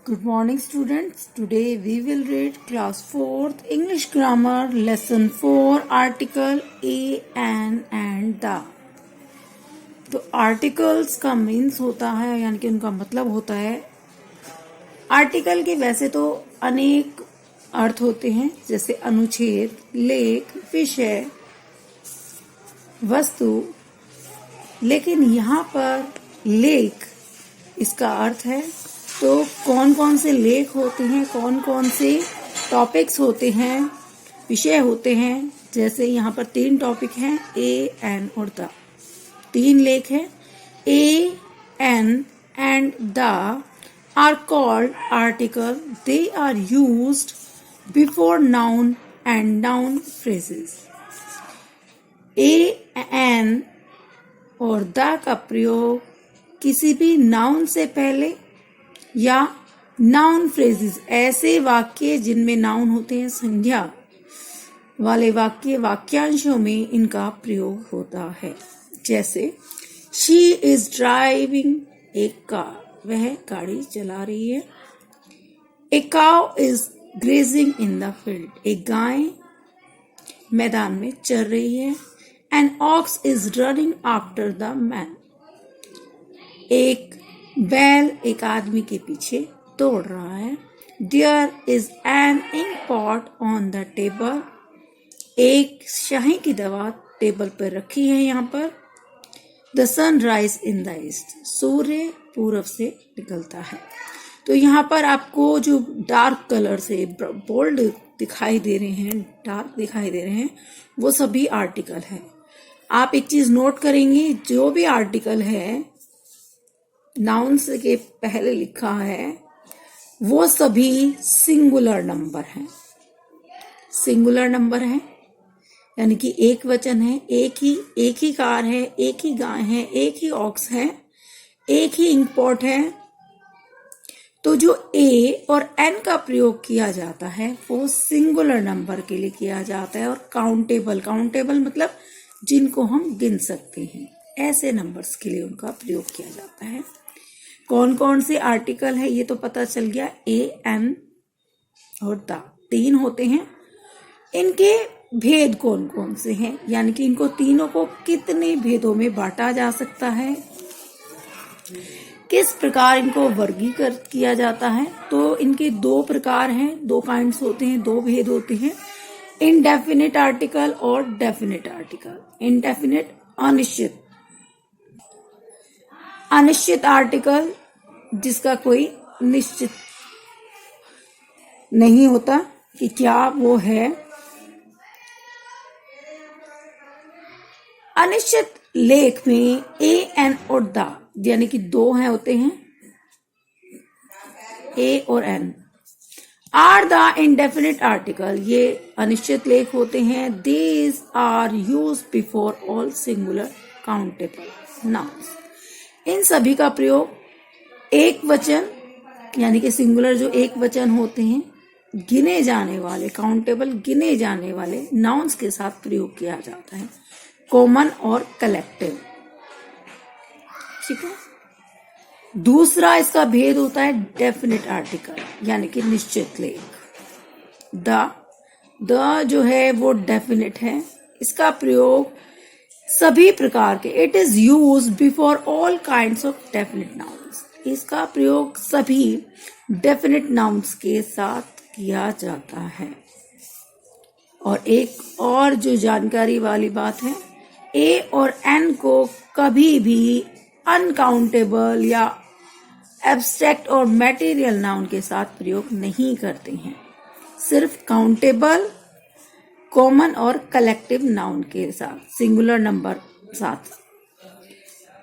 Good morning students. Today we will read class 4th English grammar lesson 4 article a, an and the। तो articles का means होता है यानी कि उनका मतलब होता है। आर्टिकल के वैसे तो अनेक अर्थ होते हैं जैसे अनुच्छेद, लेख, विषय, वस्तु, लेकिन यहाँ पर लेख इसका अर्थ है। तो कौन कौन से लेख होते हैं, कौन कौन से टॉपिक्स होते हैं, विषय होते हैं। जैसे यहाँ पर 3 टॉपिक हैं, ए, एन और द। 3 लेख हैं। A, an and the are called article. They are used before noun and noun phrases. A, an और द का प्रयोग किसी भी नाउन से पहले या नाउन फ्रेजेस, ऐसे वाक्य जिनमें नाउन होते हैं, संज्ञा वाले वाक्य, वाक्यांशों में इनका प्रयोग होता है। जैसे she is driving A car, वह गाड़ी चला रही है। A cow is grazing in the field, एक गाय मैदान में चर रही है। An ox is running after the man, एक बैल एक आदमी के पीछे दौड़ रहा है। There is an ink pot on the table, एक शाही की दवा टेबल पर रखी है। यहाँ पर The sun rise in the east, सूर्य पूरब से निकलता है। तो यहाँ पर आपको जो डार्क कलर से बोल्ड दिखाई दे रहे हैं, डार्क दिखाई दे रहे हैं, वो सभी आर्टिकल है। आप एक चीज नोट करेंगे, जो भी आर्टिकल है नाउन्स के पहले लिखा है वो सभी सिंगुलर नंबर हैं। सिंगुलर नंबर है यानी कि एक वचन है, एक ही कार है, एक ही गाय है, एक ही ऑक्स है, एक ही इंकपॉट है। तो जो ए और एन का प्रयोग किया जाता है वो सिंगुलर नंबर के लिए किया जाता है। और काउंटेबल मतलब जिनको हम गिन सकते हैं, ऐसे नंबर्स के लिए उनका प्रयोग किया जाता है। कौन कौन से आर्टिकल है ये तो पता चल गया, ए, एन और द 3 होते हैं। इनके भेद कौन कौन से हैं, यानी कि इनको तीनों को कितने भेदों में बांटा जा सकता है, किस प्रकार इनको वर्गीकृत किया जाता है। तो इनके 2 प्रकार हैं, 2 काइंड्स होते हैं, 2 भेद होते हैं, इनडेफिनिट आर्टिकल और डेफिनिट आर्टिकल। इनडेफिनिट अनिश्चित आर्टिकल जिसका कोई निश्चित नहीं होता कि क्या वो है। अनिश्चित लेख में ए, एन और द यानी कि 2 हैं होते हैं, ए और an. Are the indefinite article, ये अनिश्चित लेख होते हैं। These are used before all singular countable nouns. इन सभी का प्रयोग एक वचन यानी कि सिंगुलर जो एक वचन होते हैं, गिने जाने वाले, काउंटेबल गिने जाने वाले नाउन्स के साथ प्रयोग किया जाता है, कॉमन और कलेक्टिव। ठीक है। दूसरा इसका भेद होता है डेफिनिट आर्टिकल यानी कि निश्चित लेख। द जो है वो डेफिनिट है, इसका प्रयोग सभी प्रकार के, it is use before all kinds of definite nouns, इसका प्रयोग सभी डेफिनिट नाउन्स के साथ किया जाता है। और एक और जो जानकारी वाली बात है, ए और एन को कभी भी अनकाउंटेबल या एब्स्ट्रैक्ट और मटेरियल नाउन के साथ प्रयोग नहीं करते हैं, सिर्फ काउंटेबल, कॉमन और कलेक्टिव नाउन के साथ, सिंगुलर नंबर साथ।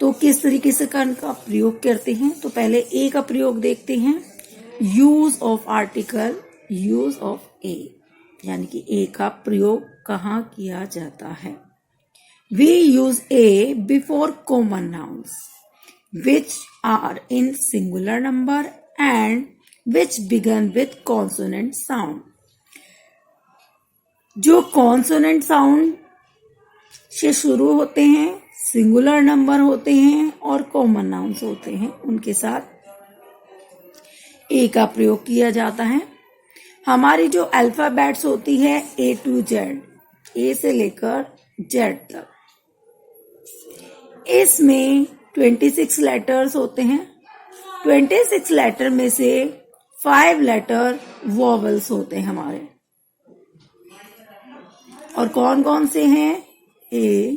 तो किस तरीके से इनका प्रयोग करते हैं, तो पहले ए का प्रयोग देखते हैं। Use of article, use of A यानी कि ए का प्रयोग कहाँ किया जाता है। We use A before common nouns which are in singular number and which begin with consonant sound. जो कॉन्सोनेंट साउंड से शुरू होते हैं, सिंगुलर नंबर होते हैं और कॉमन नाउन्स होते हैं, उनके साथ ए का प्रयोग किया जाता है। हमारी जो अल्फाबेट्स होती है A to Z, ए से लेकर जेड तक, इसमें 26 लेटर्स होते हैं। 26 लेटर में से 5 लेटर वोवेल्स होते हैं हमारे। और कौन कौन से हैं? A,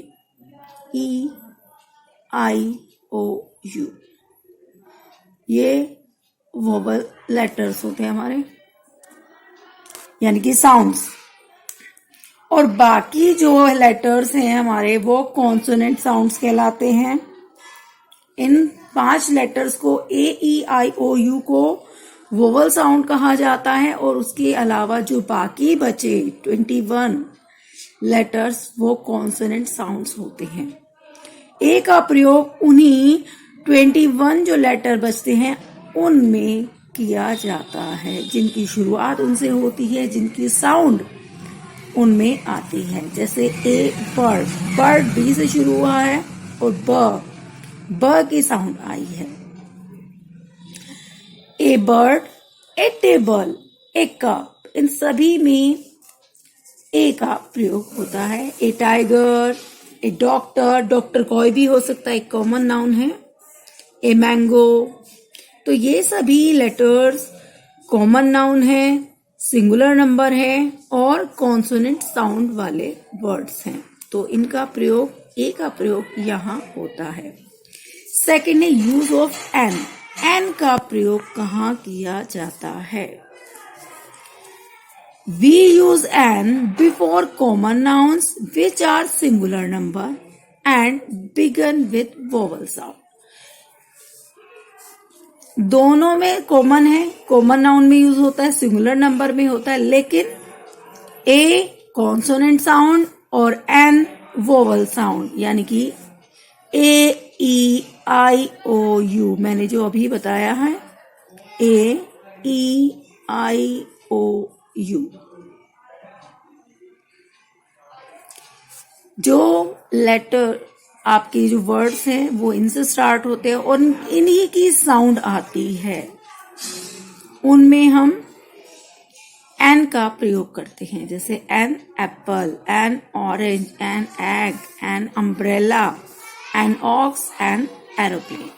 E, I, O, U, ये वोवेल लेटर्स होते हैं हमारे, यानी कि साउंड्स। और बाकी जो लेटर्स हैं हमारे वो कॉन्सोनेंट साउंड्स कहलाते हैं। इन 5 लेटर्स को A, E, I, O, U को वोवेल साउंड कहा जाता है। और उसके अलावा जो बाकी बचे 21 लेटर्स वो कॉन्सोनेंट साउंड्स होते हैं। ए का प्रयोग उन्हीं 21 जो लेटर बचते हैं उनमें किया जाता है, जिनकी शुरुआत उनसे होती है, जिनकी साउंड उनमें आती है। जैसे ए बर्ड, बर्ड बी से शुरू हुआ है और ब की साउंड आई है। ए बर्ड, ए टेबल, ए कप, इन सभी में ए का प्रयोग होता है। ए टाइगर, ए डॉक्टर, डॉक्टर कोई भी हो सकता है, एक कॉमन नाउन है। ए मैंगो, तो ये सभी लेटर्स कॉमन नाउन है, सिंगुलर नंबर है और कॉन्सोनेंट साउंड वाले वर्ड्स हैं। तो इनका प्रयोग, ए का प्रयोग यहाँ होता है। सेकेंड है यूज ऑफ एन। एन का प्रयोग कहाँ किया जाता है? We use an before common nouns which are singular number and begin with vowel sound. दोनों में कॉमन है, कॉमन नाउन में यूज होता है, सिंगुलर नंबर में होता है, लेकिन ए कॉन्सोनेंट साउंड और एन वोवल साउंड, यानी कि ए, ई, आई, ओ, यू, मैंने जो अभी बताया है, ए, ई, आई, ओ, यू, जो लेटर आपके जो वर्ड्स हैं वो इनसे स्टार्ट होते हैं और इन्हीं की साउंड आती है, उनमें हम एन का प्रयोग करते हैं। जैसे an apple, an orange, an egg, an umbrella, an ox, an aeroplane.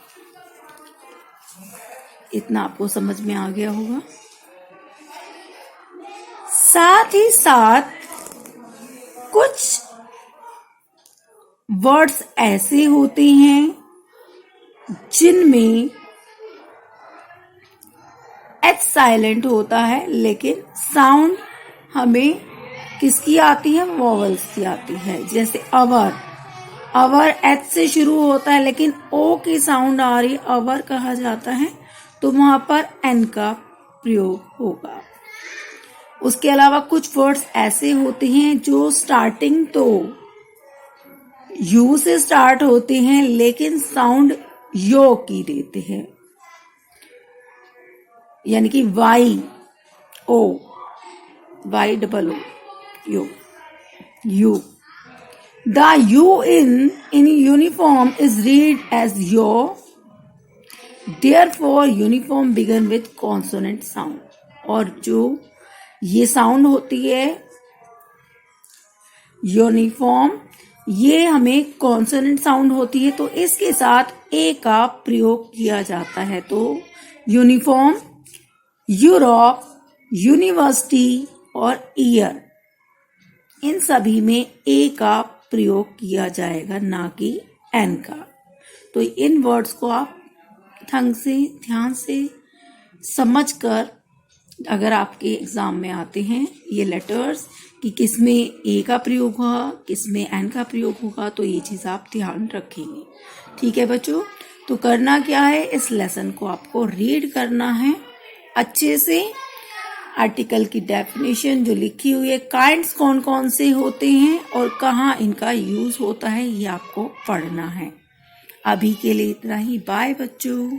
इतना आपको समझ में आ गया होगा। साथ ही साथ कुछ वर्ड्स ऐसे होते हैं जिनमें एच साइलेंट होता है, लेकिन साउंड हमें किसकी आती है? वोवेल्स की आती है। जैसे अवर, अवर एच से शुरू होता है लेकिन ओ की साउंड आ रही, अवर कहा जाता है, तो वहां पर एन का प्रयोग होगा। उसके अलावा कुछ वर्ड्स ऐसे होते हैं जो स्टार्टिंग तो यू से स्टार्ट होते हैं लेकिन साउंड यो की देते हैं, यानी कि Y O, Y double O, U, U. The U in uniform is read as yo, therefore uniform begin with consonant sound. और जो ये साउंड होती है यूनिफॉर्म, ये हमें कॉन्सोनेंट साउंड होती है, तो इसके साथ ए का प्रयोग किया जाता है। तो यूनिफॉर्म, यूरोप, यूनिवर्सिटी और ईयर, इन सभी में ए का प्रयोग किया जाएगा, ना कि एन का। तो इन वर्ड्स को आप ढंग से, ध्यान से समझकर, अगर आपके एग्जाम में आते हैं ये लेटर्स कि किसमें ए का प्रयोग होगा, किसमें एन का प्रयोग होगा, तो ये चीज आप ध्यान रखेंगे। ठीक है बच्चों, तो करना क्या है, इस लेसन को आपको रीड करना है अच्छे से। आर्टिकल की डेफिनेशन जो लिखी हुई है, काइंड्स कौन कौन से होते हैं और कहाँ इनका यूज होता है, ये आपको पढ़ना है। अभी के लिए इतना ही। बाय बच्चों।